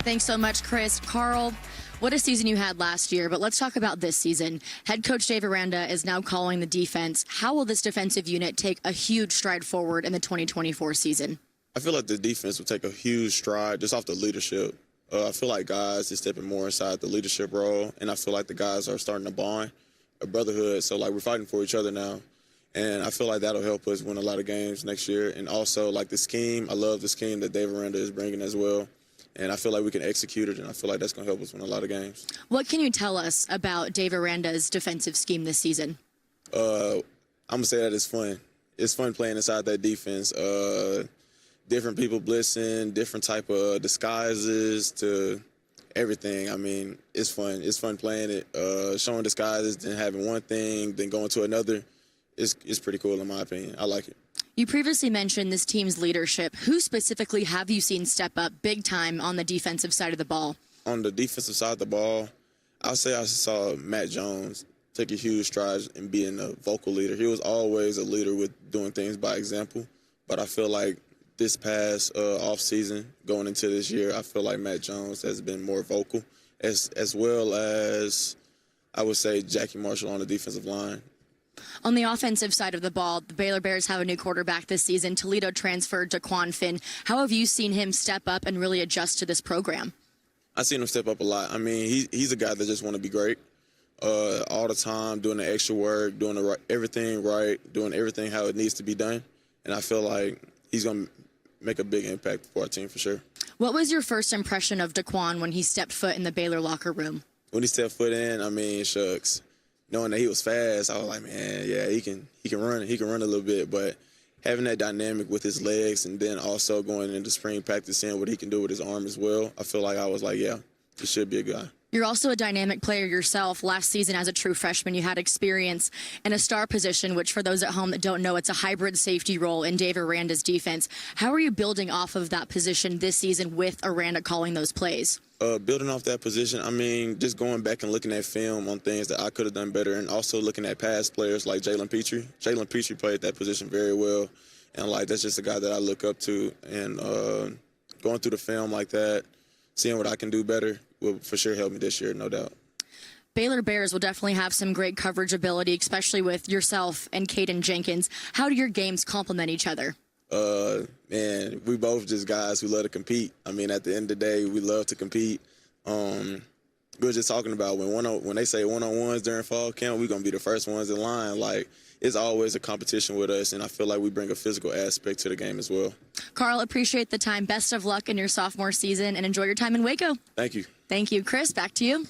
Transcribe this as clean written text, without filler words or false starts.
Thanks so much, Chris. Carl, what a season you had last year, but let's talk about this season. Head coach Dave Aranda is now calling the defense. How will this defensive unit take a huge stride forward in the 2024 season? I feel like the defense will take a huge stride just off the leadership. I feel like guys are stepping more inside the leadership role, and I feel like the guys are starting to bond, a brotherhood. So, like, we're fighting for each other now, and I feel like that'll help us win a lot of games next year. And also, like, the scheme, I love the scheme that Dave Aranda is bringing as well. And I feel like we can execute it, and I feel like that's going to help us win a lot of games. What can you tell us about Dave Aranda's defensive scheme this season? I'm going to say that it's fun. It's fun playing inside that defense. Different people blitzing, different type of disguises to everything. I mean, it's fun. It's fun playing it. Showing disguises, then having one thing, then going to another. It's pretty cool in my opinion. I like it. You previously mentioned this team's leadership. Who specifically have you seen step up big time on the defensive side of the ball? On the defensive side of the ball, I'll say I saw Matt Jones take a huge stride in being a vocal leader. He was always a leader with doing things by example, but I feel like this past offseason, going into this year, I feel like Matt Jones has been more vocal, as well as I would say Jackie Marshall on the defensive line. On the offensive side of the ball, the Baylor Bears have a new quarterback this season. Toledo transferred Daquan Finn. How have you seen him step up and really adjust to this program? I've seen him step up a lot. I mean, he's a guy that just want to be great all the time, doing the extra work, doing everything right, doing everything how it needs to be done. And I feel like he's going to make a big impact for our team for sure. What was your first impression of Daquan when he stepped foot in the Baylor locker room? When he stepped foot in, I mean, shucks. Knowing that he was fast, I was like, man, yeah, he can run. He can run a little bit, but having that dynamic with his legs and then also going into spring practice, seeing what he can do with his arm as well, I feel like I was like, yeah, he should be a guy. You're also a dynamic player yourself. Last season as a true freshman, you had experience in a star position, which for those at home that don't know, it's a hybrid safety role in Dave Aranda's defense. How are you building off of that position this season with Aranda calling those plays? Building off that position, I mean, just going back and looking at film on things that I could have done better, and also looking at past players like Jalen Petrie. Jalen Petrie played that position very well, and like that's just a guy that I look up to. And going through the film like that, seeing what I can do better will for sure help me this year, no doubt. Baylor Bears will definitely have some great coverage ability, especially with yourself and Caden Jenkins. How do your games complement each other? Man, we both just guys who love to compete. I mean, at the end of the day, we love to compete. We were just talking about when they say one-on-ones during fall camp, we're going to be the first ones in line. Like, it's always a competition with us, and I feel like we bring a physical aspect to the game as well. Carl, appreciate the time. Best of luck in your sophomore season, and enjoy your time in Waco. Thank you. Thank you. Chris, back to you.